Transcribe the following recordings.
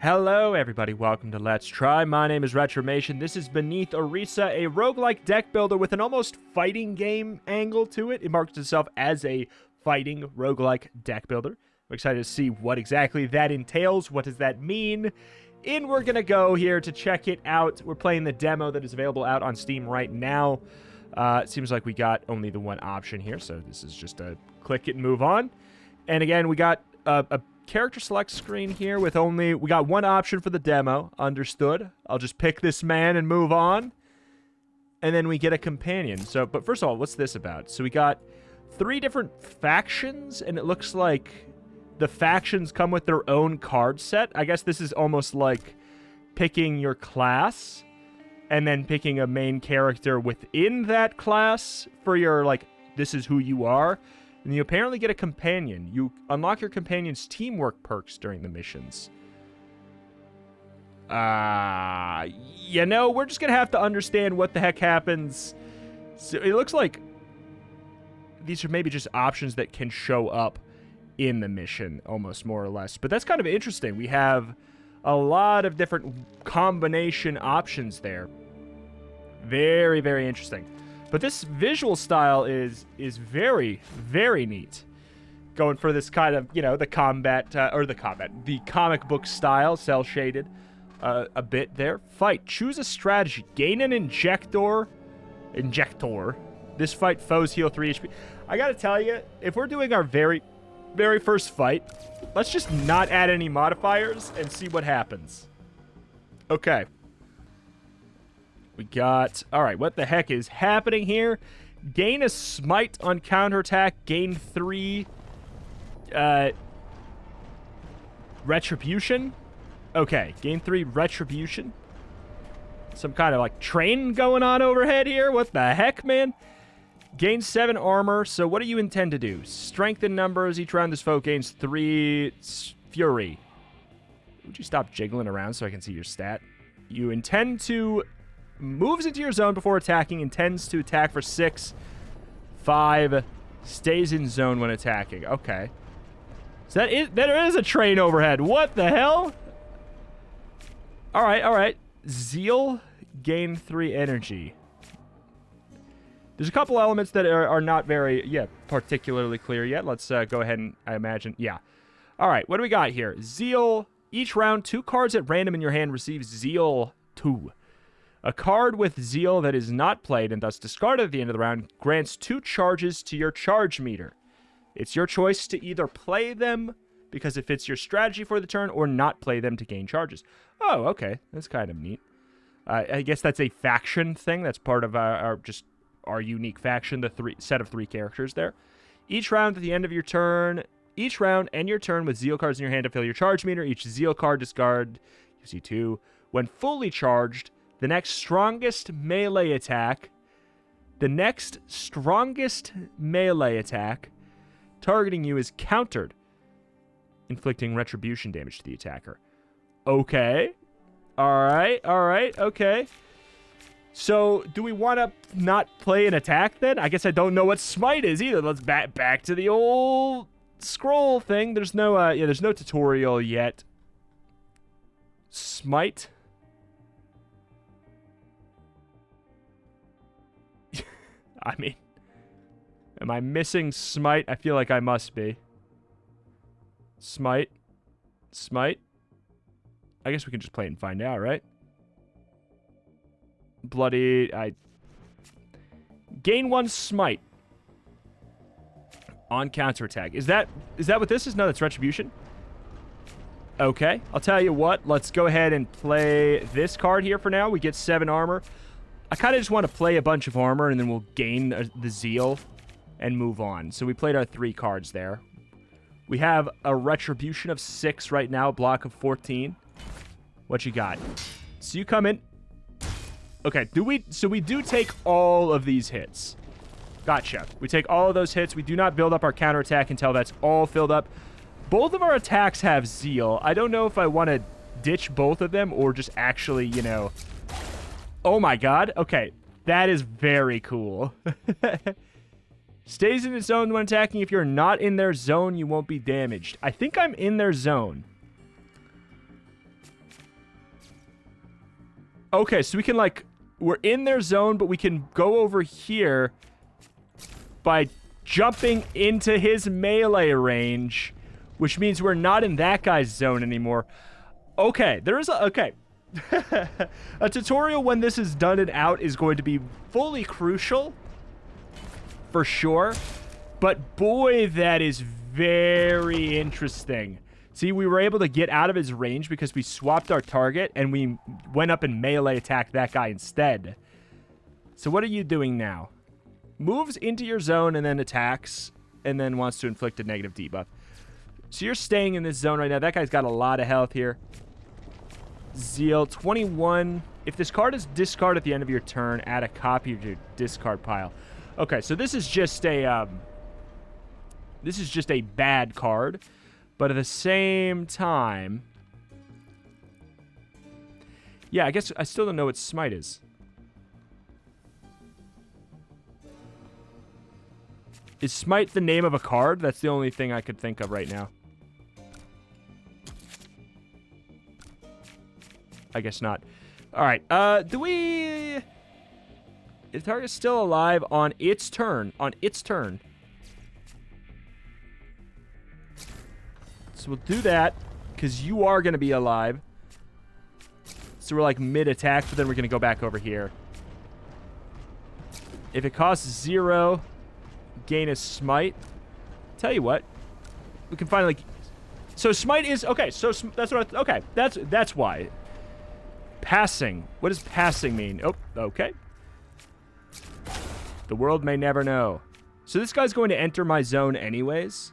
Hello everybody, welcome to Let's Try. My name is Retromation. This is Beneath Oresa, a roguelike deck builder with an almost fighting game angle to it. It markets itself as a fighting roguelike deck builder. I'm excited to see what exactly that entails. What does that mean? And we're going to go here to check it out. We're playing the demo that is available out on Steam right now. It seems like we got only the one option here, so this is just a click it and move on. And again, we got a character select screen here with we got one option for the demo. Understood. I'll just pick this man and move on. And then we get a companion. But first of all, what's this about? So we got 3 different factions, and it looks like the factions come with their own card set. I guess this is almost like picking your class and then picking a main character within that class for your, this is who you are. And you apparently get a companion. You unlock your companion's teamwork perks during the missions. We're just going to have to understand what the heck happens. So it looks like these are maybe just options that can show up in the mission, almost more or less. But that's kind of interesting. We have a lot of different combination options there. Very, very interesting. But this visual style is very, very neat. Going for this kind of, the comic book style, cel-shaded a bit there. Fight. Choose a strategy. Gain an injector. This fight, foes heal 3 HP. I gotta tell you, if we're doing our very, very first fight, let's just not add any modifiers and see what happens. Okay. We got... Alright, what the heck is happening here? Gain a smite on counterattack. Gain 3... retribution? Okay, gain 3 retribution. Some kind of, train going on overhead here? What the heck, man? Gain 7 armor. So what do you intend to do? Strengthen numbers. Each round this foe gains 3 fury. Would you stop jiggling around so I can see your stat? You intend to... Moves into your zone before attacking, intends to attack for 6, 5, stays in zone when attacking. Okay. So there is a train overhead. What the hell? Alright. Zeal, gain 3 energy. There's a couple elements that are not very, particularly clear yet. Let's go ahead and, I imagine, Alright, what do we got here? Zeal, each round 2 cards at random in your hand receives Zeal 2. A card with Zeal that is not played and thus discarded at the end of the round grants 2 charges to your charge meter. It's your choice to either play them because it fits your strategy for the turn or not play them to gain charges. Oh, okay. That's kind of neat. I guess that's a faction thing. That's part of our unique faction, the set of 3 characters there. Each round at the end of your turn, each round and your turn with Zeal cards in your hand to fill your charge meter. Each Zeal card discard, you see 2. When fully charged, the next strongest melee attack targeting you is countered, inflicting retribution damage to the attacker. Okay. Alright, okay. So, do we want to not play an attack then? I guess I don't know what smite is either. Let's back to the old scroll thing. There's no tutorial yet. Smite. I mean, am I missing smite? I feel like I must be. Smite. I guess we can just play it and find out, right? Gain 1 smite on counterattack. Is that what this is? No, that's retribution. Okay, I'll tell you what. Let's go ahead and play this card here for now. We get 7 armor. I kind of just want to play a bunch of armor, and then we'll gain the Zeal and move on. So we played our 3 cards there. We have a Retribution of 6 right now, a block of 14. What you got? So you come in. Okay, so we do take all of these hits. Gotcha. We take all of those hits. We do not build up our counterattack until that's all filled up. Both of our attacks have Zeal. I don't know if I want to ditch both of them or just actually, Oh my god. Okay. That is very cool. Stays in its zone when attacking. If you're not in their zone, you won't be damaged. I think I'm in their zone. Okay, so we can, like, we're in their zone, but we can go over here by jumping into his melee range, which means we're not in that guy's zone anymore. Okay, there is a... Okay. A tutorial when this is done and out is going to be fully crucial, for sure. But boy, that is very interesting. See, we were able to get out of his range because we swapped our target and we went up and melee attacked that guy instead. So what are you doing now? Moves into your zone and then attacks and then wants to inflict a negative debuff. So you're staying in this zone right now. That guy's got a lot of health here. Zeal, 21. If this card is discarded at the end of your turn, add a copy to your discard pile. Okay, so this is just a bad card. But at the same time... Yeah, I guess I still don't know what Smite is. Is Smite the name of a card? That's the only thing I could think of right now. I guess not. Alright, do we... Is the target still alive on its turn? On its turn. So we'll do that, because you are going to be alive. So we're like mid-attack, but then we're going to go back over here. If it costs 0, gain a Smite. Tell you what, we can finally... So Smite is... Okay, so that's what I... Okay, that's why. Passing. What does passing mean? Oh, okay. The world may never know. So this guy's going to enter my zone anyways.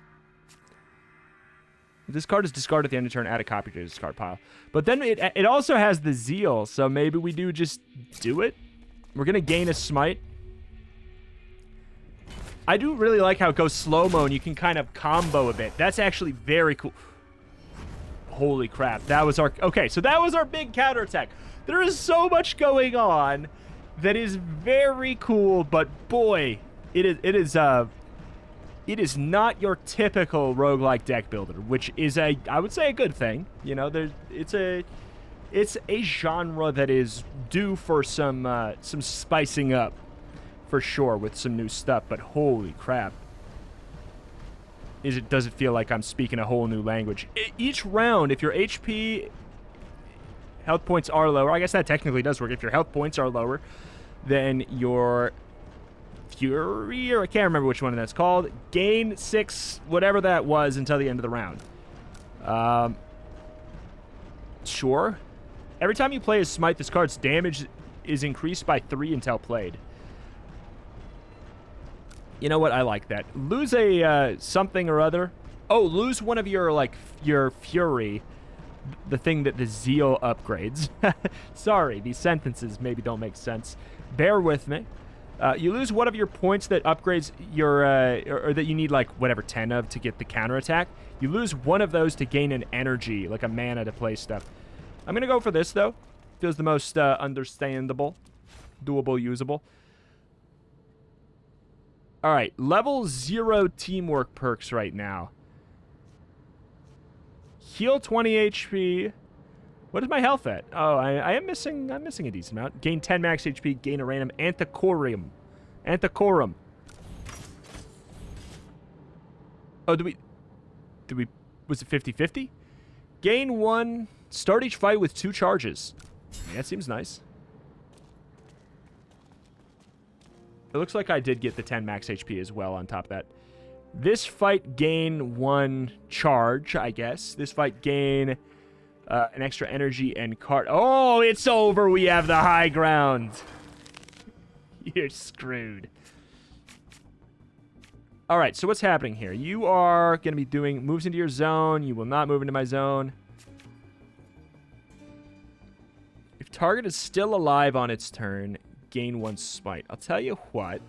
If this card is discarded at the end of turn, add a copy to the discard pile. But then it also has the Zeal, so maybe we do just do it. We're going to gain a Smite. I do really like how it goes slow-mo and you can kind of combo a bit. That's actually very cool. Holy crap. That was our... Okay, so that was our big counterattack. There is so much going on that is very cool, but boy, it is not your typical roguelike deck builder, which is I would say a good thing. You know, it's a genre that is due for some spicing up, for sure, with some new stuff. But holy crap, does it feel like I'm speaking a whole new language? Each round, if your HP, health points are lower, I guess that technically does work. If your health points are lower, then your Fury, or I can't remember which one that's called, gain 6, whatever that was, until the end of the round. Sure. Every time you play a Smite, this card's damage is increased by 3 until played. You know what? I like that. Lose a something or other. Oh, lose one of your, like, your Fury. The thing that the Zeal upgrades. Sorry, these sentences maybe don't make sense. Bear with me. You lose one of your points that upgrades your, or that you need, like, whatever, 10 of to get the counterattack. You lose one of those to gain an energy, like a mana to play stuff. I'm going to go for this, though. Feels the most understandable, doable, usable. All right, level 0 teamwork perks right now. Heal 20 HP. What is my health at? Oh, I'm missing a decent amount. Gain 10 max HP, gain a random Anticorum. Oh, was it 50-50? Gain 1, start each fight with 2 charges. Yeah, that seems nice. It looks like I did get the 10 max HP as well on top of that. This fight gain 1 charge, I guess. This fight gain an extra energy and card. Oh, it's over. We have the high ground. You're screwed. All right, so what's happening here? You are going to be doing moves into your zone. You will not move into my zone. If target is still alive on its turn, gain 1 smite. I'll tell you what.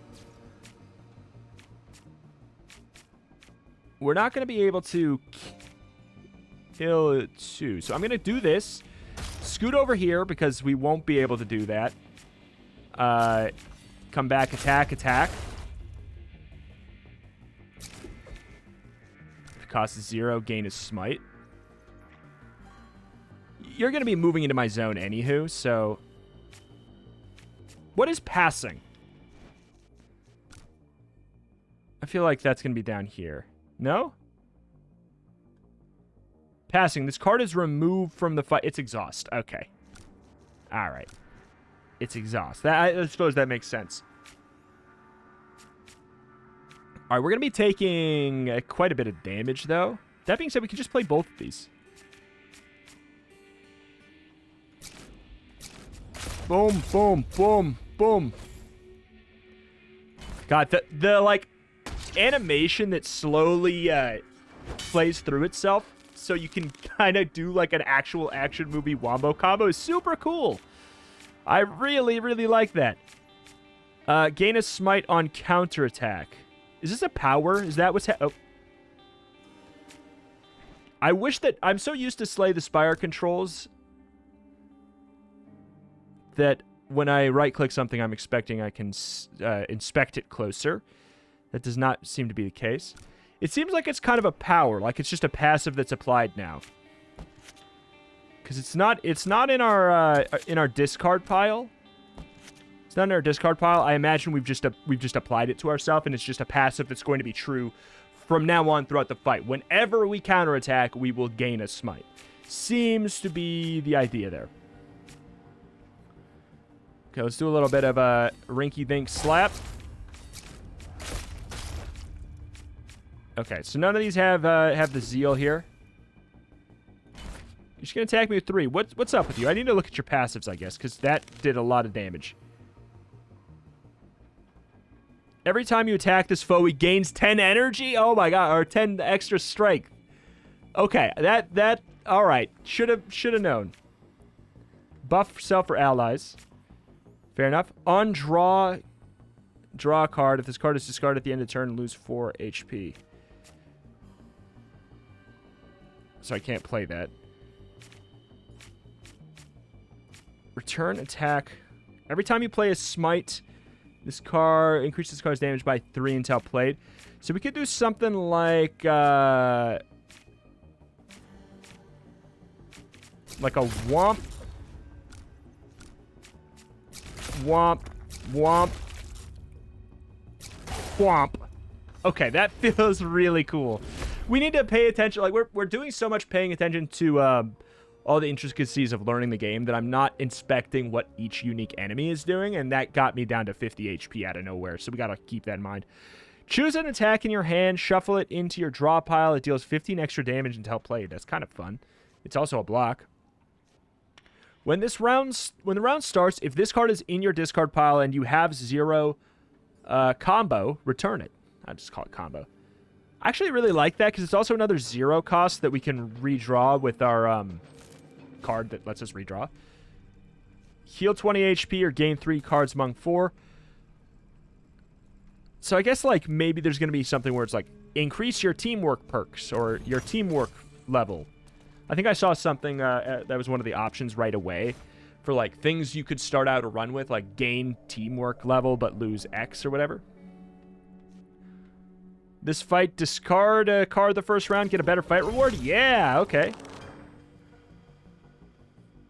We're not going to be able to kill 2. So I'm going to do this. Scoot over here because we won't be able to do that. Come back, attack. If it costs 0, gain a smite. You're going to be moving into my zone anywho, so What is passing? I feel like that's going to be down here. No? Passing. This card is removed from the fight. It's exhaust. Okay. All right. It's exhaust. I suppose that makes sense. All right, we're going to be taking quite a bit of damage, though. That being said, we can just play both of these. Boom, boom, boom, boom. God, the like, animation that slowly plays through itself so you can kind of do, like, an actual action movie wombo combo is super cool. I really, really like that. Gain a smite on counterattack. Is this a power? Is that what's oh. I wish that... I'm so used to Slay the Spire controls that when I right-click something, I'm expecting I can inspect it closer. That does not seem to be the case. It seems like it's kind of a power, like it's just a passive that's applied now. Because it's not in our discard pile. It's not in our discard pile. I imagine we've just applied it to ourselves, and it's just a passive that's going to be true from now on throughout the fight. Whenever we counterattack, we will gain a smite. Seems to be the idea there. Okay, let's do a little bit of a rinky-dink slap. Okay, so none of these have the zeal here. You're just going to attack me with 3. What's up with you? I need to look at your passives, I guess, because that did a lot of damage. Every time you attack this foe, he gains 10 energy? Oh my god, or 10 extra strength. Okay, that all right. Should have known. Buff self or allies. Fair enough. Draw a card. If this card is discarded at the end of the turn, lose 4 HP. So I can't play that. Return attack. Every time you play a smite, this card increases this card's damage by 3 until played. So we could do something like a womp. Womp. Womp. Womp. Okay, that feels really cool. We need to pay attention. Like, we're doing so much paying attention to all the intricacies of learning the game that I'm not inspecting what each unique enemy is doing, and that got me down to 50 HP out of nowhere, so we gotta keep that in mind. Choose an attack in your hand, shuffle it into your draw pile. It deals 15 extra damage until played. That's kind of fun. It's also a block. When the round starts, if this card is in your discard pile and you have 0 combo, return it. I just call it combo. I actually really like that because it's also another 0 cost that we can redraw with our card that lets us redraw. Heal 20 HP or gain 3 cards among 4. So I guess like maybe there's going to be something where it's like increase your teamwork perks or your teamwork level. I think I saw something that was one of the options right away for like things you could start out a run with, like gain teamwork level but lose X or whatever. This fight, discard a card the first round, get a better fight reward? Yeah, okay.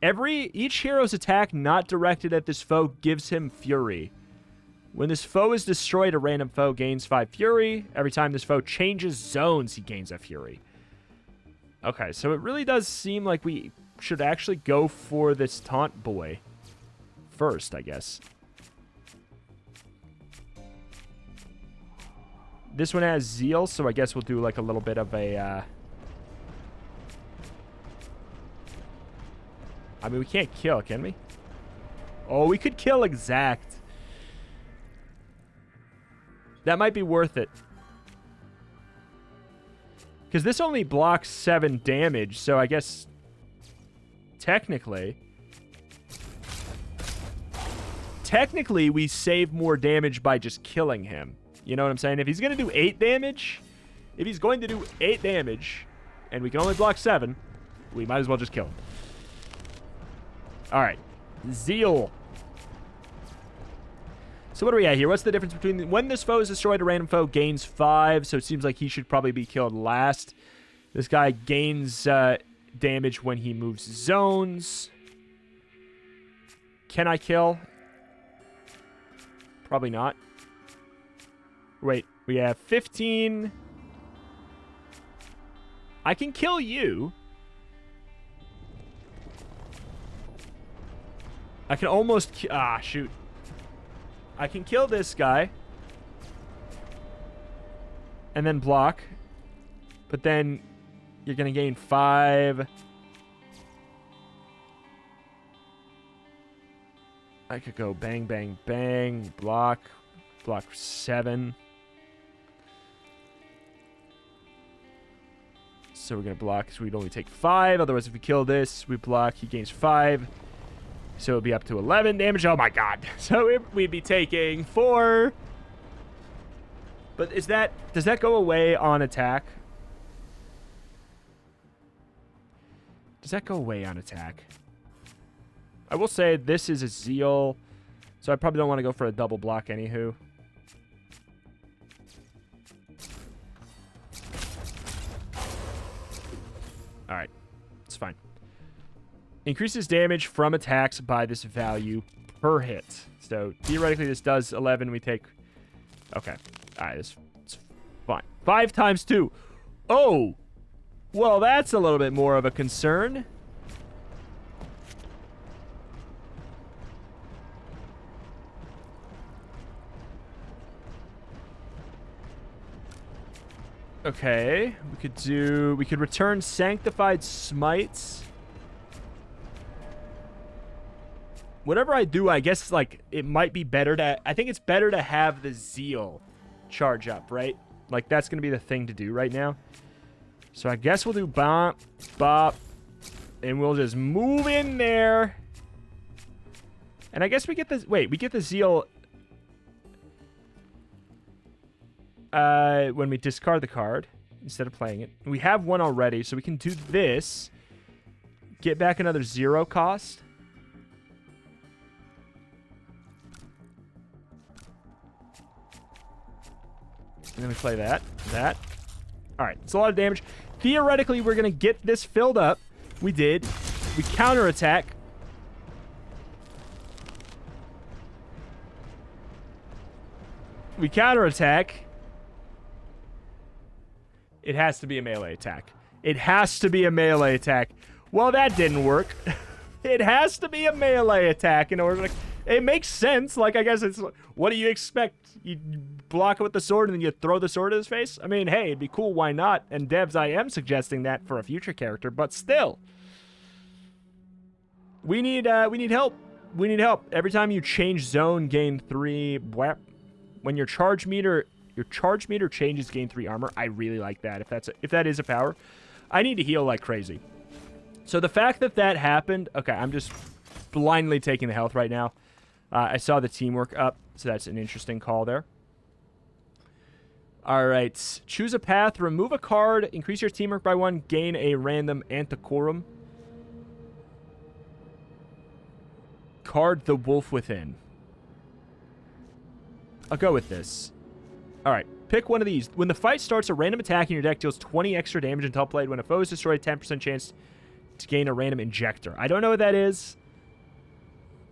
Each hero's attack not directed at this foe gives him fury. When this foe is destroyed, a random foe gains 5 fury. Every time this foe changes zones, he gains a fury. Okay, so it really does seem like we should actually go for this taunt boy first, I guess. This one has zeal, so I guess we'll do like a little bit of a... I mean, we can't kill, can we? Oh, we could kill exact. That might be worth it. Because this only blocks 7 damage, so I guess... Technically, we save more damage by just killing him. You know what I'm saying? If he's going to do 8 damage, and we can only block 7, we might as well just kill him. All right. Zeal. So what are we at here? What's the difference between... When this foe is destroyed, a random foe gains 5, so it seems like he should probably be killed last. This guy gains damage when he moves zones. Can I kill? Probably not. Wait, we have 15. I can kill you. I can almost... Ah, shoot. I can kill this guy. And then block. But then you're going to gain 5. I could go bang, bang, bang. Block. Block 7. So we're going to block, so we'd only take 5. Otherwise, if we kill this, we block. He gains 5. So it'll be up to 11 damage. Oh, my God. So we'd be taking 4. But is that... Does that go away on attack? Does that go away on attack? I will say this is a Zeal. So I probably don't want to go for a double block anywho. Alright. It's fine. Increases damage from attacks by this value per hit. So, theoretically, this does 11. We take... Okay. Alright, it's fine. 5 times 2. Oh! Well, that's a little bit more of a concern. Okay. We could return Sanctified Smites. Whatever I do, I guess, like, it might be better to... I think it's better to have the Zeal charge up, right? Like, that's going to be the thing to do right now. So I guess we'll do bop, bop, and we'll just move in there. And I guess we get the... Wait, we get the Zeal... when we discard the card instead of playing it. We have one already, so we can do this. Get back another 0 cost. And then we play that. Alright, it's a lot of damage. Theoretically, we're going to get this filled up. We did. We counterattack. We counterattack. It has to be a melee attack. It has to be a melee attack. Well, that didn't work. It has to be a melee attack in order to... It makes sense. Like, I guess it's... What do you expect? You block it with the sword and then you throw the sword at his face? I mean, hey, it'd be cool. Why not? And devs, I am suggesting that for a future character, but still. We need help. We need help. Every time you change zone, gain 3... When your charge meter changes, gain 3 armor. I really like that. If that is a power, I need to heal like crazy. So the fact that that happened, okay, I'm just blindly taking the health right now. I saw the teamwork up, so that's an interesting call there. All right, choose a path, remove a card, increase your teamwork by 1, gain a random Antiquorum. Card the Wolf Within. I'll go with this. All right, pick one of these. When the fight starts, a random attack in your deck deals 20 extra damage until played. When a foe is destroyed, 10% chance to gain a random injector. I don't know what that is.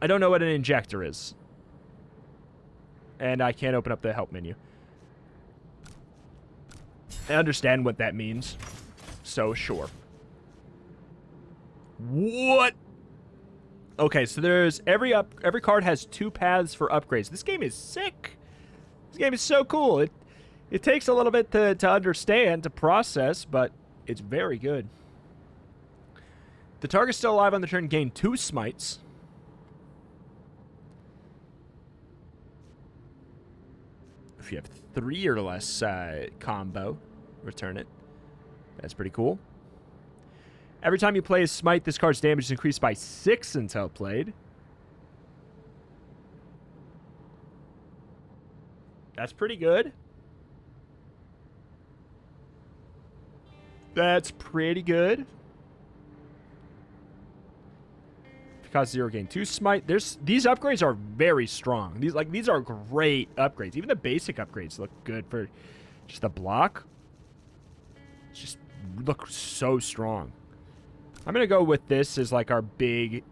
I don't know what an injector is. And I can't open up the help menu. I understand what that means. So, sure. What? Okay, so there's... Every card has 2 paths for upgrades. This game is sick. This game is so cool. It takes a little bit to understand, to process, but it's very good. The target's still alive on the turn. Gain 2 smites. If you have 3 or less combo, return it. That's pretty cool. Every time you play a smite, this card's damage is increased by 6 until played. That's pretty good. That's pretty good. Cost 0, gain 2 smite. These upgrades are very strong. These are great upgrades. Even the basic upgrades look good for just the block. Just look so strong. I'm gonna go with this as like our big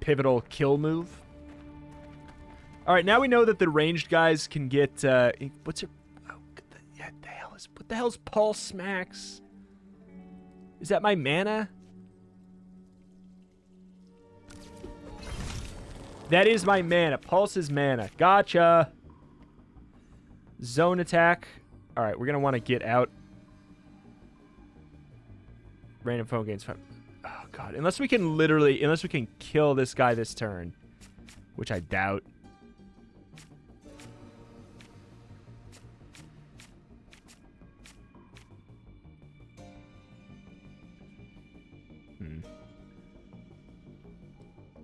pivotal kill move. All right, now we know that the ranged guys can get... what's your... Oh, what the hell's Pulse Max? Is that my mana? That is my mana. Pulse is mana. Gotcha. Zone attack. All right, we're going to want to get out. Random phone gains 5. Oh, God. Unless we can kill this guy this turn, which I doubt.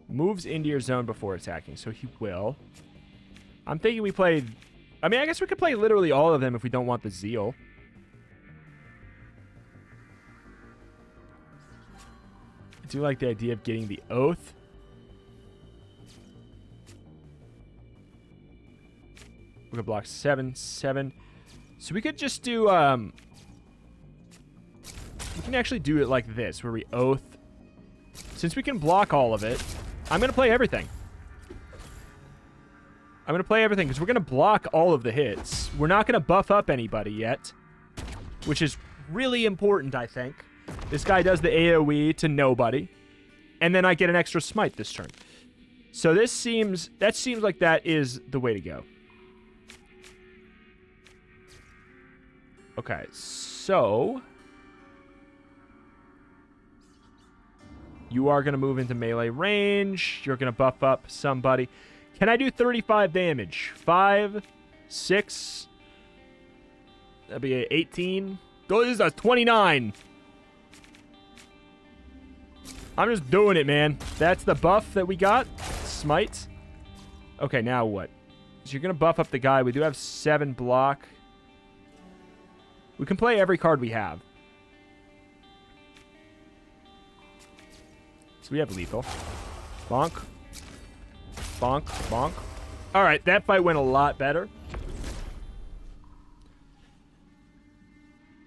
Moves into your zone before attacking, so he will. I'm thinking we play... I mean, I guess we could play literally all of them if we don't want the Zeal. I do like the idea of getting the Oath. We're going to block 7/7. So we could just do... we can actually do it like this, where we Oath. Since we can block all of it... I'm going to play everything. I'm going to play everything because we're going to block all of the hits. We're not going to buff up anybody yet, which is really important, I think. This guy does the AoE to nobody, and then I get an extra smite this turn. So that seems like that is the way to go. Okay, so... You are going to move into melee range. You're going to buff up somebody. Can I do 35 damage? 5, 6. That'd be 18. Oh, this is a 29. I'm just doing it, man. That's the buff that we got. Smite. Okay, now what? So you're going to buff up the guy. We do have 7 block. We can play every card we have. So we have lethal. Bonk. Bonk. Bonk. All right, that fight went a lot better.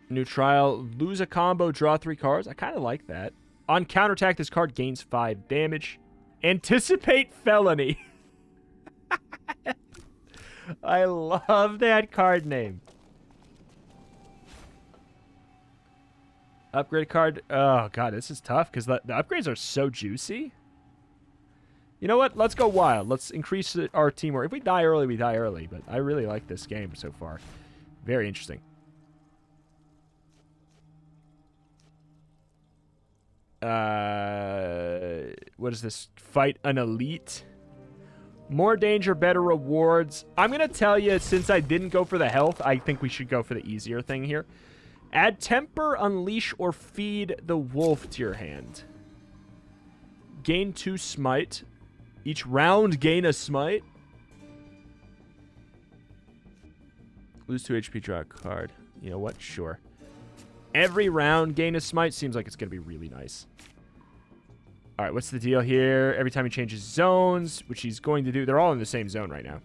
New trial. Lose a combo, draw 3 cards. I kind of like that. On counterattack, this card gains 5 damage. Anticipate felony. I love that card name. Upgrade card. Oh, God, this is tough because the upgrades are so juicy. You know what? Let's go wild. Let's increase our teamwork. If we die early, we die early. But I really like this game so far. Very interesting. What is this? Fight an elite. More danger, better rewards. I'm going to tell you, since I didn't go for the health, I think we should go for the easier thing here. Add temper, unleash, or feed the wolf to your hand. Gain 2 smite. Each round, gain a smite. Lose 2 HP, draw a card. You know what? Sure. Every round, gain a smite. Seems like it's going to be really nice. All right, what's the deal here? Every time he changes zones, which he's going to do. They're all in the same zone right now.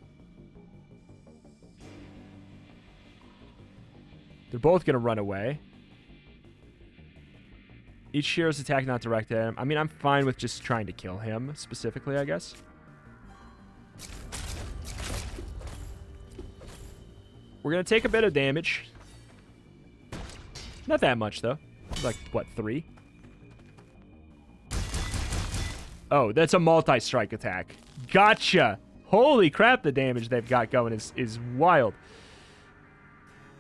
They're both going to run away. Each hero's attack not directed at him. I mean, I'm fine with just trying to kill him, specifically, I guess. We're going to take a bit of damage. Not that much, though. Like, what, 3? Oh, that's a multi-strike attack. Gotcha! Holy crap, the damage they've got going is wild.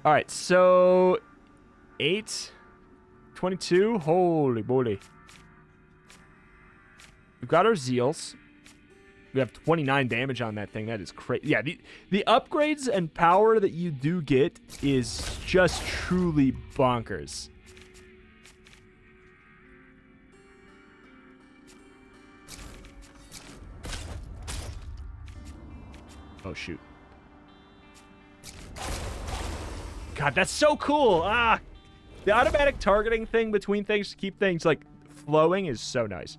All right, so 8, 22. Holy moly. We've got our Zeals. We have 29 damage on that thing. That is crazy. Yeah, the upgrades and power that you do get is just truly bonkers. Oh, shoot. God, that's so cool. Ah, the automatic targeting thing between things to keep things, like, flowing is so nice.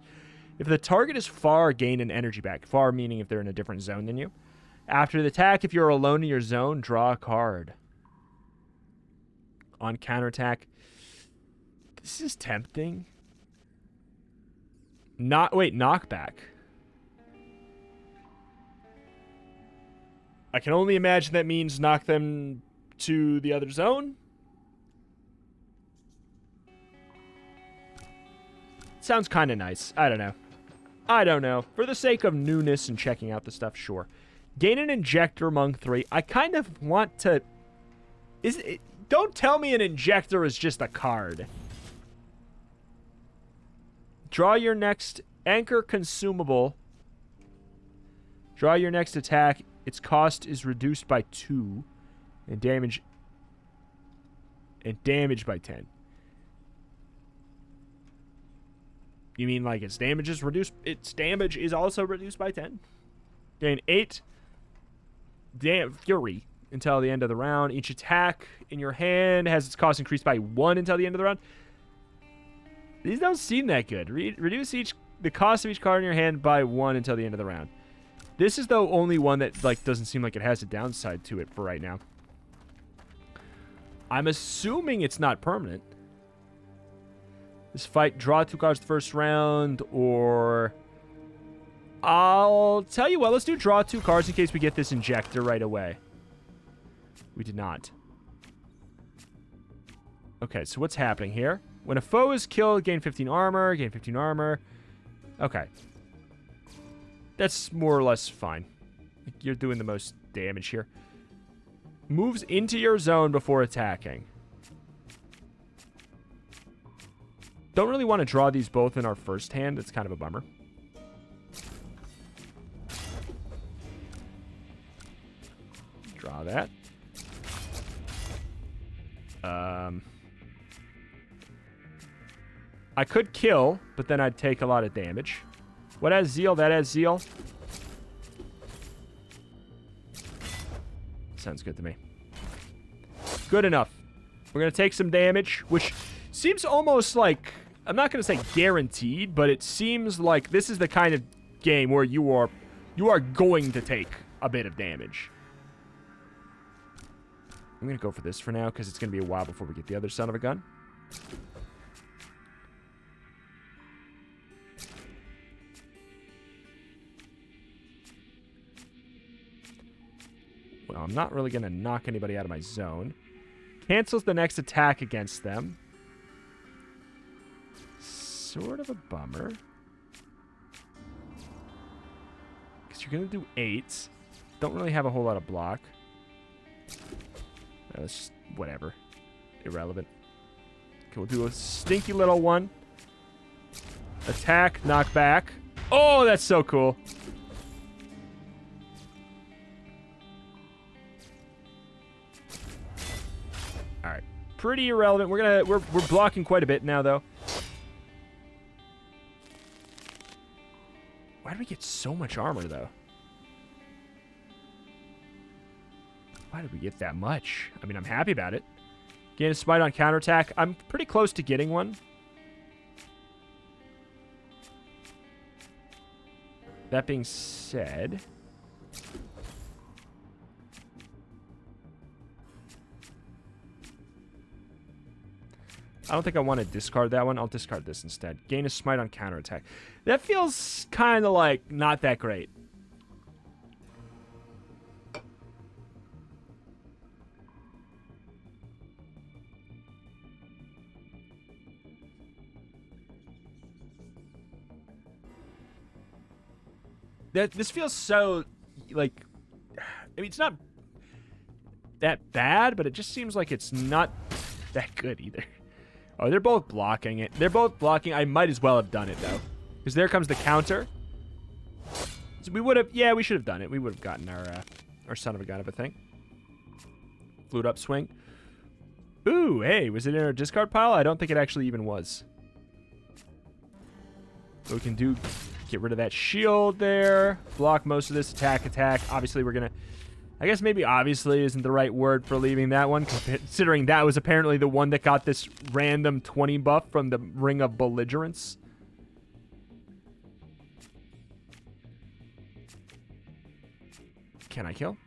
If the target is far, gain an energy back. Far meaning if they're in a different zone than you. After the attack, if you're alone in your zone, draw a card. On counterattack. This is tempting. Wait, knockback. I can only imagine that means knock them to the other zone. Sounds kind of nice. I don't know. I don't know. For the sake of newness and checking out the stuff, sure. Gain an injector among 3. I kind of want to... Don't tell me an injector is just a card. Draw your next anchor consumable. Draw your next attack. Its cost is reduced by 2. And damage by 10. You mean like its damage is reduced? Its damage is also reduced by 10. Gain 8 fury until the end of the round. Each attack in your hand has its cost increased by 1 until the end of the round. These don't seem that good. Reduce the cost of each card in your hand by 1 until the end of the round. This is the only one that like doesn't seem like it has a downside to it for right now. I'm assuming it's not permanent. This fight, draw 2 cards the first round, or... I'll tell you what, let's do draw 2 cards in case we get this injector right away. We did not. Okay, so what's happening here? When a foe is killed, gain 15 armor, gain 15 armor. Okay. That's more or less fine. You're doing the most damage here. Moves into your zone before attacking. Don't really want to draw these both in our first hand. It's kind of a bummer. Draw that. I could kill, but then I'd take a lot of damage. What has zeal? That has zeal. Sounds good to me. Good enough. We're going to take some damage, which seems almost like... I'm not going to say guaranteed, but it seems like this is the kind of game where you are going to take a bit of damage. I'm going to go for this for now because it's going to be a while before we get the other son of a gun. Well, I'm not really going to knock anybody out of my zone. Cancels the next attack against them. Sort of a bummer. Because you're going to do 8. Don't really have a whole lot of block. It's just whatever. Irrelevant. Okay, we'll do a stinky little one. Attack, knock back. Oh, that's so cool. All right. Pretty irrelevant. We're blocking quite a bit now though. Why did we get so much armor, though? Why did we get that much? I mean, I'm happy about it. Gain a smite on counterattack. I'm pretty close to getting one. That being said... I don't think I want to discard that one. I'll discard this instead. Gain a smite on counterattack. That feels kind of like not that great. This feels so, like... I mean, it's not that bad, but it just seems like it's not that good either. Oh, they're both blocking it. They're both blocking. I might as well have done it, though. Because there comes the counter. So we would have... Yeah, we should have done it. We would have gotten our son of a gun of a thing. Flute upswing. Ooh, hey, was it in our discard pile? I don't think it actually even was. So we can do... Get rid of that shield there. Block most of this attack. Obviously, we're going to... I guess maybe obviously isn't the right word for leaving that one, considering that was apparently the one that got this random 20 buff from the Ring of Belligerence. Can I kill?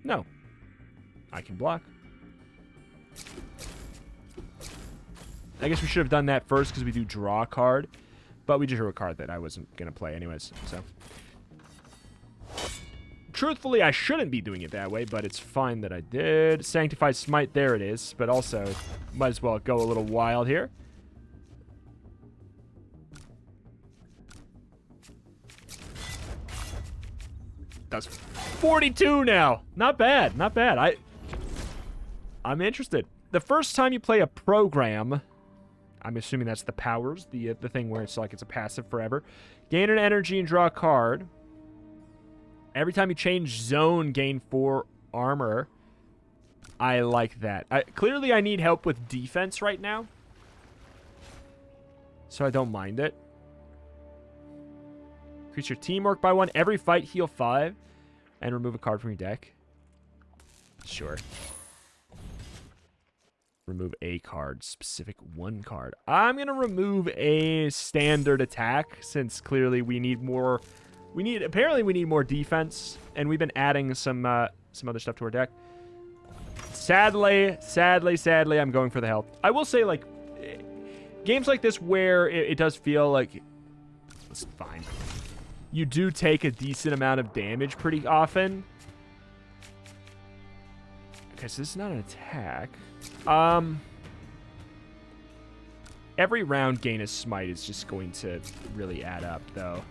No. I can block. I guess we should have done that first because we do draw a card, but we just drew a card that I wasn't going to play anyways, so... Truthfully, I shouldn't be doing it that way, but it's fine that I did. Sanctified Smite, there it is. But also, might as well go a little wild here. That's 42 now. Not bad, not bad. I'm interested. The first time you play a program, I'm assuming that's the powers, the thing where it's like it's a passive forever. Gain an energy and draw a card. Every time you change zone, gain 4 armor. I like that. Clearly, I need help with defense right now. So I don't mind it. Increase your teamwork by 1. Every fight, heal 5. And remove a card from your deck. Sure. Remove a card. Specific 1 card. I'm going to remove a standard attack, since clearly we need more... Apparently we need more defense, and we've been adding some other stuff to our deck. Sadly, I'm going for the health. I will say, like, games like this where it does feel like it's fine. You do take a decent amount of damage pretty often. Okay, so this is not an attack. Every round gain a smite is just going to really add up, though.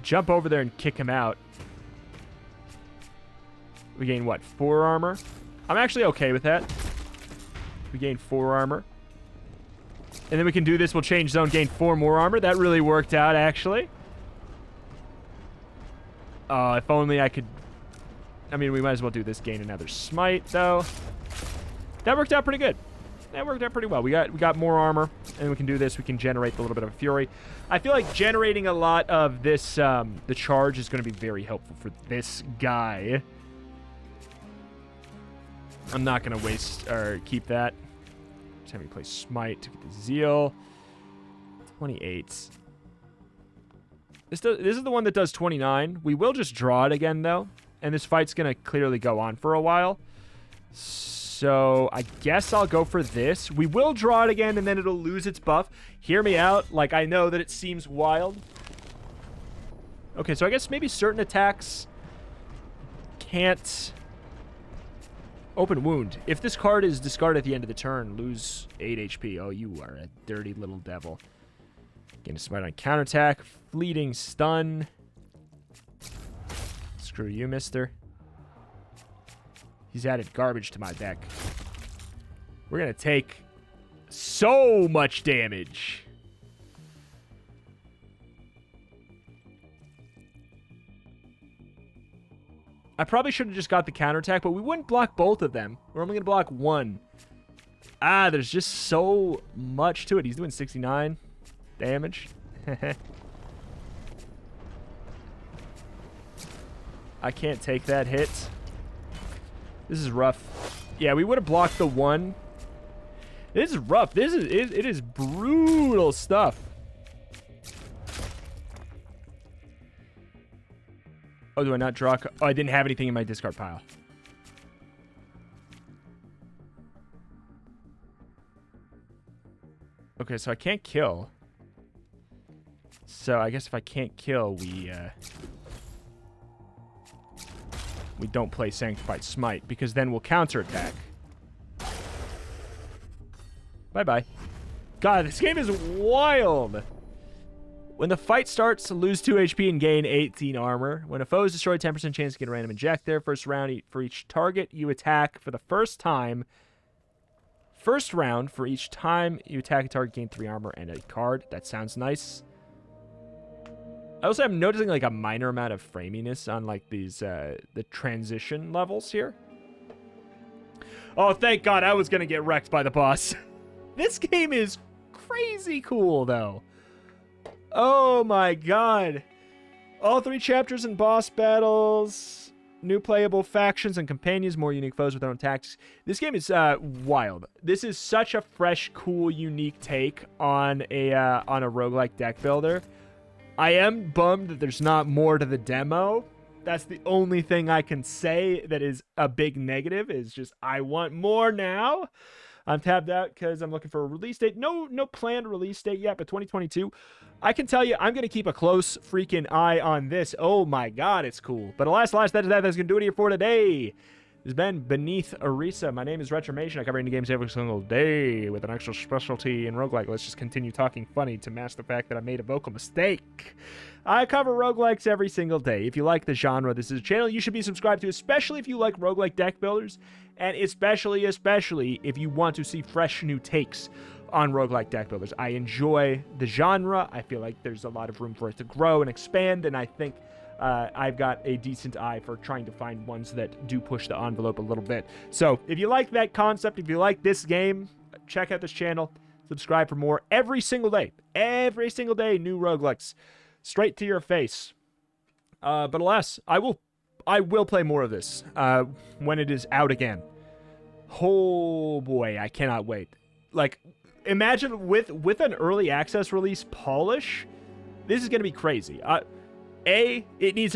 Jump over there and kick him out. We gain, what, 4 armor? I'm actually okay with that. We gain 4 armor. And then we can do this. We'll change zone, gain 4 more armor. That really worked out, actually. If only I could... I mean, we might as well do this. Gain another smite, though. That worked out pretty good. That worked out pretty well. We got more armor, and we can do this. We can generate a little bit of a fury. I feel like generating a lot of this, the charge is going to be very helpful for this guy. I'm not going to waste or keep that. Just have me play Smite to get the Zeal. 28. This is the one that does 29. We will just draw it again, though. And this fight's going to clearly go on for a while. So I guess I'll go for this. We will draw it again, and then it'll lose its buff. Hear me out. Like, I know that it seems wild. Okay, so I guess maybe certain attacks can't... Open wound. If this card is discarded at the end of the turn, lose 8 HP. Oh, you are a dirty little devil. Gain a smite on counterattack. Fleeting stun. Screw you, mister. He's added garbage to my deck. We're going to take so much damage. I probably should have just got the counterattack, but we wouldn't block both of them. We're only going to block one. Ah, there's just so much to it. He's doing 69 damage. I can't take that hit. This is rough. Yeah, we would have blocked the one. This is rough. It is brutal stuff. Oh, do I not draw? Oh, I didn't have anything in my discard pile. Okay, so I can't kill. So I guess if I can't kill, we don't play Sanctified Smite, because then we'll counterattack. Bye-bye. God, this game is wild. When the fight starts, lose 2 HP and gain 18 armor. When a foe is destroyed, 10% chance to get a random inject there. First round, for each target you attack for the first time. First round, for each time you attack a target, gain 3 armor and a card. That sounds nice. I also am noticing like a minor amount of framiness on like these the transition levels here. Oh, thank God, I was gonna get wrecked by the boss. This game is crazy cool though. Oh my God. All 3 chapters and boss battles, new playable factions and companions, more unique foes with their own tactics. This game is wild. This is such a fresh, cool, unique take on a roguelike deck builder. I am bummed that there's not more to the demo. That's the only thing I can say that is a big negative, is just I want more now. I'm tabbed out because I'm looking for a release date. No planned release date yet, but 2022. I can tell you, I'm going to keep a close freaking eye on this. Oh my god, it's cool. But alas, that's going to do it here for today. This has been Beneath Oresa. My name is Retromation. I cover indie games every single day with an extra specialty in roguelike. Let's just continue talking funny to mask the fact that I made a vocal mistake. I cover roguelikes every single day. If you like the genre, this is a channel you should be subscribed to, especially if you like roguelike deck builders, and especially if you want to see fresh new takes on roguelike deck builders. I enjoy the genre. I feel like there's a lot of room for it to grow and expand, and I think I've got a decent eye for trying to find ones that do push the envelope a little bit. So if you like that concept, if you like this game, check out this channel. Subscribe for more every single day. Every single day, new roguelikes. Straight to your face. But alas, I will play more of this when it is out again. Oh boy, I cannot wait. Like, imagine with an early access release polish, this is going to be crazy. It needs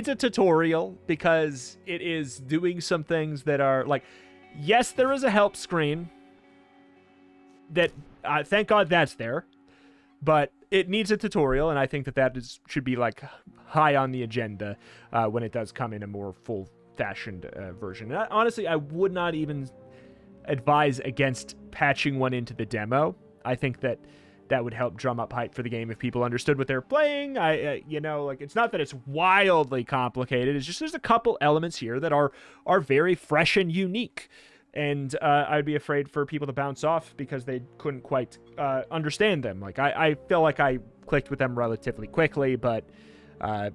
a tutorial because it is doing some things that are like, yes, there is a help screen that thank God that's there, but it needs a tutorial, and I think that should be like high on the agenda when it does come in a more full-fashioned version. And honestly, I would not even advise against patching one into the demo. I think that would help drum up hype for the game if people understood what they're playing. Like, it's not that it's wildly complicated. It's just there's a couple elements here that are very fresh and unique. And I'd be afraid for people to bounce off because they couldn't quite understand them. Like, I feel like I clicked with them relatively quickly, but I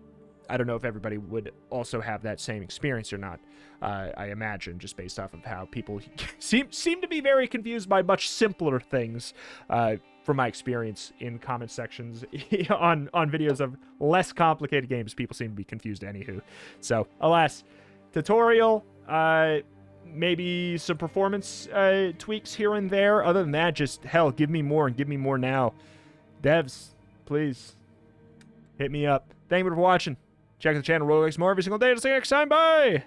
don't know if everybody would also have that same experience or not. I imagine, just based off of how people seem to be very confused by much simpler things. From my experience in comment sections on videos of less complicated games, people seem to be confused anywho. So, alas, tutorial, maybe some performance tweaks here and there. Other than that, just, hell, give me more and give me more now. Devs, please, hit me up. Thank you for watching. Check the channel, roguelikes more every single day. I'll see you next time. Bye!